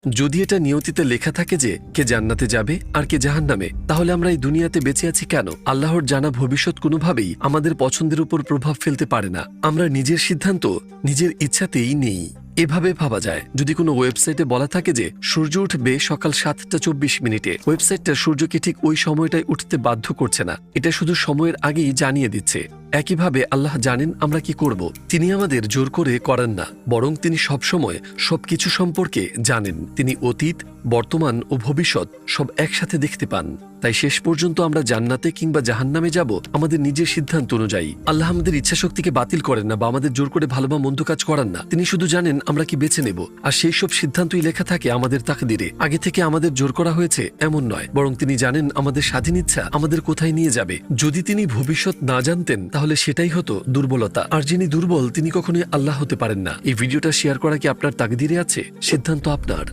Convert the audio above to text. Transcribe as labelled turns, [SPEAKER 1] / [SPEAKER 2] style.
[SPEAKER 1] যদি এটা নিয়তিতে লেখা থাকে যে কে জান্নাতে যাবে আর কে জাহান্নামে, তাহলে আমরা এই দুনিয়াতে বেঁচে আছি কেন? আল্লাহর জানা ভবিষ্যৎ কোনোভাবেই আমাদের পছন্দের উপর প্রভাব ফেলতে পারে না। আমরা নিজের সিদ্ধান্ত নিজের ইচ্ছাতেই নেই। এভাবে ভাবা যায়, যদি কোনো ওয়েবসাইটে বলা থাকে যে সূর্য উঠবে সকাল 7:24, ওয়েবসাইটটা সূর্যকে ঠিক ওই সময়টায় উঠতে বাধ্য করছে না, এটা শুধু সময়ের আগেই জানিয়ে দিচ্ছে। একইভাবে আল্লাহ জানেন আমরা কি করব। তিনি আমাদের জোর করে করেন না, বরং তিনি সবসময় সবকিছু সম্পর্কে জানেন। তিনি অতীত, বর্তমান ও ভবিষ্যৎ সব একসাথে দেখতে পান। তাই শেষ পর্যন্ত আমরা জান্নাতে কিংবা জাহান্নামে যাব আমাদের নিজের সিদ্ধান্ত অনুযায়ী। আল্লাহ আমাদের ইচ্ছাশক্তিকে বাতিল করেন না বা আমাদের জোর করে ভালো বা মন্দ কাজ করান না। তিনি শুধু জানেন আমরা কি বেছে নেব, আর সেই সব সিদ্ধান্তই লেখা থাকে আমাদের তাকদিরে। আগে থেকে আমাদের জোর করা হয়েছে এমন নয়, বরং তিনি জানেন আমাদের স্বাধীন ইচ্ছা আমাদের কোথায় নিয়ে যাবে। যদি তিনি ভবিষ্যৎ না জানতেন তাহলে সেটাই হতো দুর্বলতা, আর যিনি দুর্বল তিনি কখনোই আল্লাহ হতে পারেন না। এই ভিডিওটা শেয়ার করা কি আপনার তাকদিরে আছে? সিদ্ধান্ত আপনার।